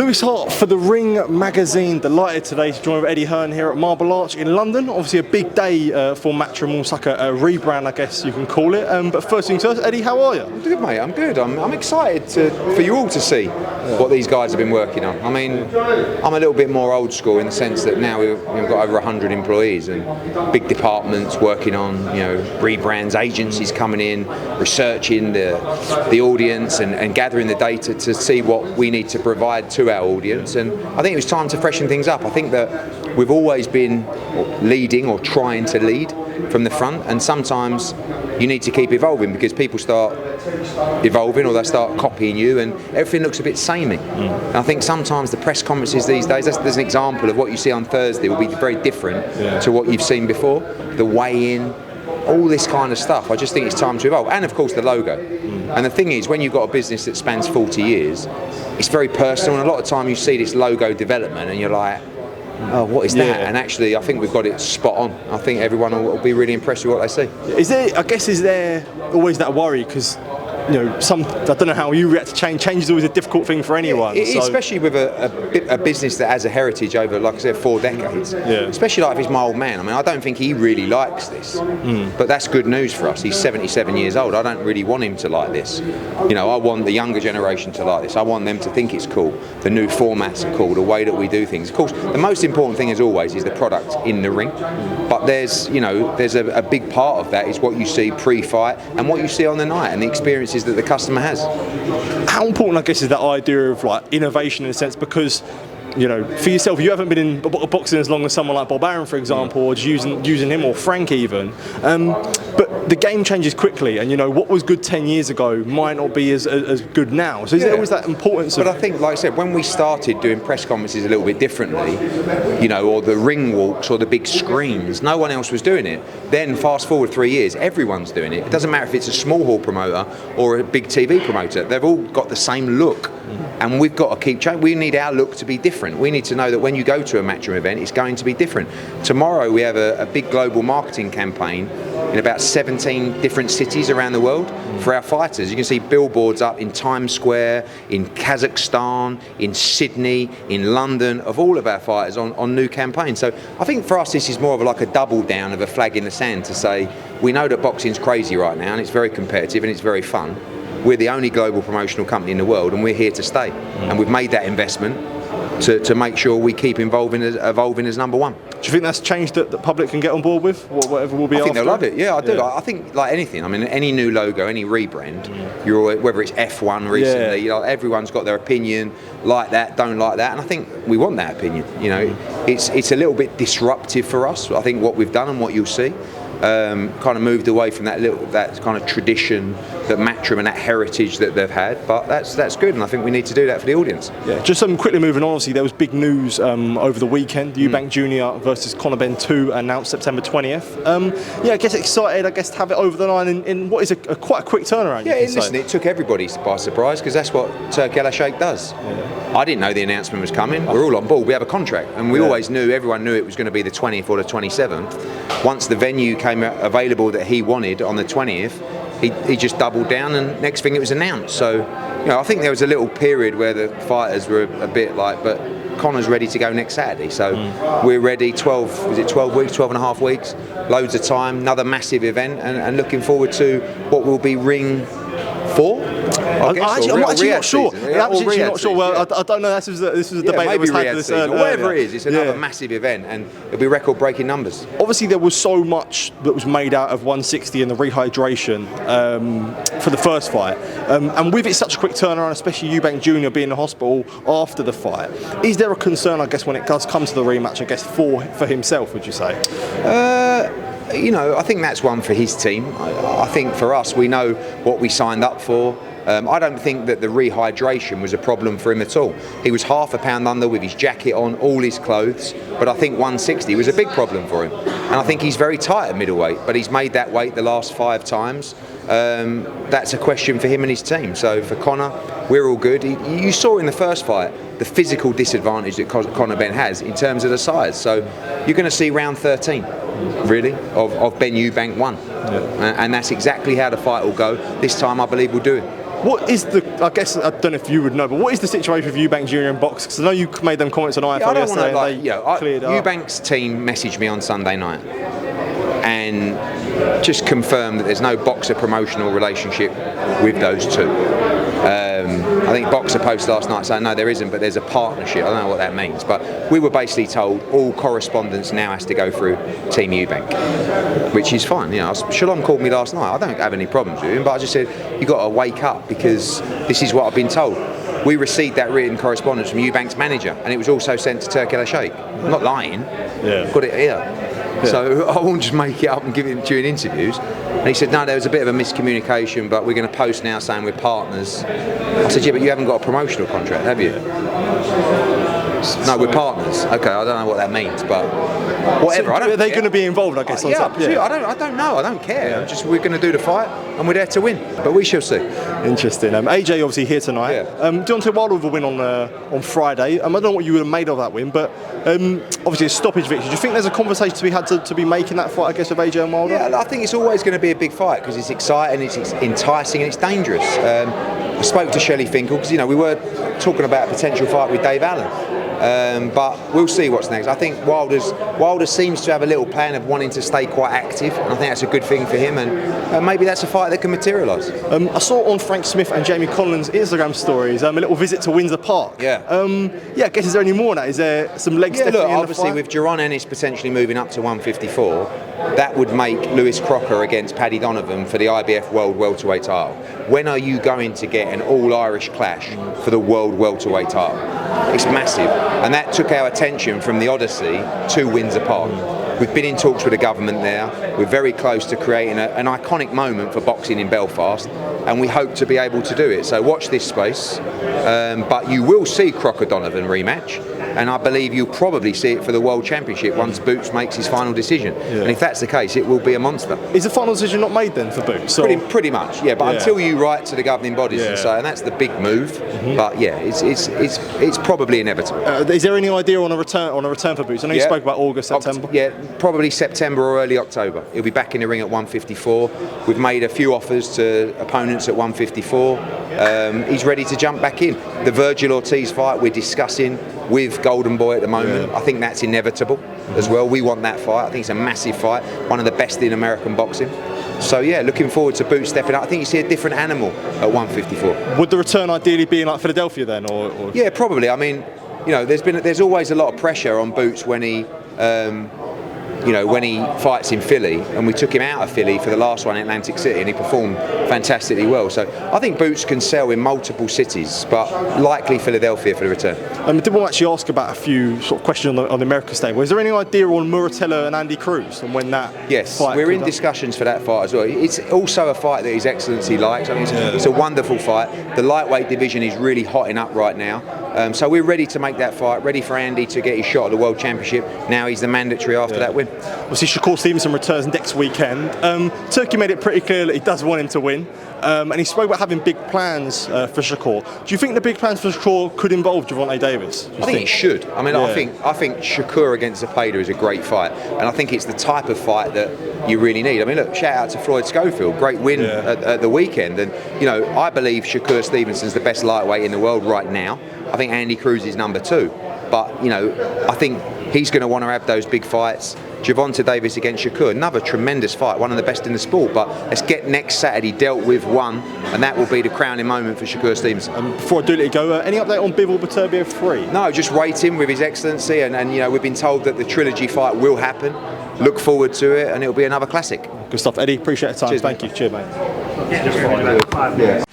Lewis Hart for the Ring magazine. Delighted today to join with Eddie Hearn here at Marble Arch in London. Obviously a big day for Matchroom, almost like a rebrand, I guess you can call it. But first things first, Eddie, how are you? I'm good, mate. I'm good. I'm excited for you all to see what these guys have been working on. I mean, I'm a little bit more old school in the sense that now we've got over 100 employees and big departments working on, rebrands, agencies coming in, researching the audience and gathering the data to see what we need to provide to our audience. And I think it was time to freshen things up. I think that we've always been leading or trying to lead from the front, and sometimes you need to keep evolving because people start evolving or they start copying you and everything looks a bit samey. And I think sometimes the press conferences these days, there's an example of what you see on Thursday will be very different to what you've seen before. The weigh-in, all this kind of stuff. I just think it's time to evolve. And of course the logo. And the thing is, when you've got a business that spans 40 years, it's very personal, and a lot of time you see this logo development and you're like, oh, what is that? And actually, I think we've got it spot on. I think everyone will be really impressed with what they see. Is there always that worry? Because I don't know how you react to change. Change is always a difficult thing for anyone. Especially with a business that has a heritage over, like I said, 4 decades. Especially like if it's my old man. I mean, I don't think he really likes this. But that's good news for us. He's 77 years old. I don't really want him to like this. I want the younger generation to like this. I want them to think it's cool. The new formats are cool. The way that we do things. Of course, the most important thing, as always, is the product in the ring. But there's a big part of that is what you see pre-fight and what you see on the night and the experiences that the customer has. How important, I guess, is that idea of like innovation in a sense? Because for yourself, you haven't been in boxing as long as someone like Bob Arum, for example, or using him, or Frank even. But the game changes quickly, and what was good 10 years ago might not be as good now. So is there always that importance? But I think, like I said, when we started doing press conferences a little bit differently, or the ring walks or the big screens, no one else was doing it. Then fast forward 3 years, everyone's doing it. It doesn't matter if it's a small hall promoter or a big TV promoter. They've all got the same look. And we've got to keep changing. We need our look to be different. We need to know that when you go to a Matchroom event, it's going to be different. Tomorrow we have a big global marketing campaign in about 17 different cities around the world for our fighters. You can see billboards up in Times Square, in Kazakhstan, in Sydney, in London, of all of our fighters on new campaigns. So I think for us this is more of like a double down of a flag in the sand to say, we know that boxing's crazy right now and it's very competitive and it's very fun. We're the only global promotional company in the world and we're here to stay. And we've made that investment to make sure we keep evolving as number one. Do you think that's changed that the public can get on board with? Whatever will be after? I think they'll love it, yeah, I do. Yeah. I think like anything, I mean, any new logo, any rebrand, whether it's F1 recently, everyone's got their opinion, like that, don't like that, and I think we want that opinion. It's a little bit disruptive for us. I think what we've done and what you'll see. Kind of moved away from that kind of tradition, that Matchroom and that heritage that they've had, but that's good, and I think we need to do that for the audience. Yeah, just quickly moving on. Obviously, there was big news over the weekend. Eubank Jr versus Conor Benn 2 announced September 20th. I guess excited, I to have it over the line in what is quite a quick turnaround. Yeah, listen, it took everybody by surprise because that's what Turkey Al-Sheikh does. I didn't know the announcement was coming. We're all on board. We have a contract, and we always knew. Everyone knew it was going to be the 20th or the 27th. Once the venue came available that he wanted on the 20th, he just doubled down, and next thing it was announced. So, I think there was a little period where the fighters were a bit like, but Conor's ready to go next Saturday, so we're ready. 12 weeks, 12 and a half weeks, loads of time, another massive event, and looking forward to what will be Ring 4. I'm actually not sure. Well, I don't know. This was a debate that was had this earlier. Whatever it is, it's another massive event, and it'll be record-breaking numbers. Obviously, there was so much that was made out of 160 and the rehydration for the first fight, and with it such a quick turnaround, especially Eubank Jr being in the hospital after the fight, is there a concern, I guess, when it does come to the rematch, I guess, for himself, would you say? I think that's one for his team. I think for us, we know what we signed up for. I don't think that the rehydration was a problem for him at all. He was half a pound under with his jacket on, all his clothes, but I think 160 was a big problem for him. And I think he's very tight at middleweight, but he's made that weight the last 5 times. That's a question for him and his team. So for Conor, we're all good. You saw in the first fight the physical disadvantage that Conor Benn has in terms of the size. So you're going to see round 13, really, of Benn Eubank 1. And that's exactly how the fight will go. This time I believe we'll do it. What is the? I guess I don't know if you would know, but what is the situation with Eubank Jr. and Box? Because I know you made them comments on IFL yesterday. Eubank's team messaged me on Sunday night and just confirmed that there's no Boxer promotional relationship with those two. I think Boxer posted last night saying no, there isn't, but there's a partnership. I don't know what that means, but we were basically told all correspondence now has to go through Team Eubank, which is fine. You know, Shalom called me last night. I don't have any problems with him, but I just said you got to wake up because this is what I've been told. We received that written correspondence from Eubank's manager, and it was also sent to Turkey Al-Sheikh. I'm not lying. Yeah. Got it here. Yeah. So I won't just make it up and give it during interviews. And he said, no, there was a bit of a miscommunication, but we're going to post now saying we're partners. I said, yeah, but you haven't got a promotional contract, have you? No, we're partners. Okay, I don't know what that means, but whatever. So are they going to be involved, I guess? Yeah, I don't know. I don't care. Yeah. Just we're going to do the fight, and we're there to win. But we shall see. Interesting. AJ obviously here tonight. Yeah. Deontay Wilder with a win on Friday. I don't know what you would have made of that win, but obviously a stoppage victory. Do you think there's a conversation to be had to be making that fight, I guess, with AJ and Wilder? Yeah, I think it's always going to be a big fight because it's exciting, it's enticing, and it's dangerous. I spoke to Shelley Finkel because we were talking about a potential fight with Dave Allen. But we'll see what's next. I think Wilder seems to have a little plan of wanting to stay quite active, and I think that's a good thing for him, and maybe that's a fight that can materialise. I saw on Frank Smith and Jamie Conlon's Instagram stories a little visit to Windsor Park. Yeah. I guess is there any more now? Is there some legs definitely in the obviously fight? With Jaron Ennis potentially moving up to 154, that would make Lewis Crocker against Paddy Donovan for the IBF World Welterweight title. When are you going to get an all-Irish clash for the World Welterweight title? It's massive. And that took our attention from the Odyssey to Windsor Park. We've been in talks with the government there. We're very close to creating an iconic moment for boxing in Belfast, and we hope to be able to do it. So watch this space. But you will see Crocker Donovan rematch, and I believe you'll probably see it for the World Championship once Boots makes his final decision. Yeah. And if that's the case, it will be a monster. Is the final decision not made then for Boots? Pretty much, yeah. But until you write to the governing bodies and say, and that's the big move. Mm-hmm. But yeah, it's probably inevitable. Is there any idea on a return for Boots? I know you spoke about August, September. Yeah, probably September or early October. He'll be back in the ring at 154. We've made a few offers to opponents at 154. He's ready to jump back in. The Virgil Ortiz fight we're discussing with Golden Boy at the moment. I think that's inevitable as well. We want that fight. I think it's a massive fight, one of the best in American boxing. So yeah, looking forward to Boots stepping up. I think you see a different animal at 154. Would the return ideally be in like Philadelphia then, or? Yeah, probably. I mean, there's always a lot of pressure on Boots when he when he fights in Philly, and we took him out of Philly for the last one in Atlantic City, and he performed fantastically well. So I think Boots can sell in multiple cities, but likely Philadelphia for the return. I did want to actually ask about a few sort of questions on the American stage. Is there any idea on Muratalla and Andy Cruz and when that? Yes, we're in discussions for that fight as well. It's also a fight that His Excellency likes. I mean, it's a wonderful fight. The lightweight division is really hotting up right now. So we're ready to make that fight, ready for Andy to get his shot at the World Championship. Now he's the mandatory after that win. Obviously, Shakur Stevenson returns next weekend. Turkey made it pretty clear that he does want him to win, and he spoke about having big plans for Shakur. Do you think the big plans for Shakur could involve Gervonta Davis? I think it should. I mean, I think Shakur against Zepeda is a great fight, and I think it's the type of fight that you really need. I mean, look, shout out to Floyd Schofield, great win at the weekend, and I believe Shakur Stevenson's the best lightweight in the world right now. I think Andy Cruz is number 2, but I think he's going to want to have those big fights. Gervonta Davis against Shakur, another tremendous fight, one of the best in the sport. But let's get next Saturday dealt with one, and that will be the crowning moment for Shakur Stevenson. Before I do let you go, any update on Bivol Beterbiev 3? No, just waiting with His Excellency, and we've been told that the trilogy fight will happen. Look forward to it, and it'll be another classic. Good stuff, Eddie. Appreciate the time. Cheers, Thank you. Cheers, mate. Yeah.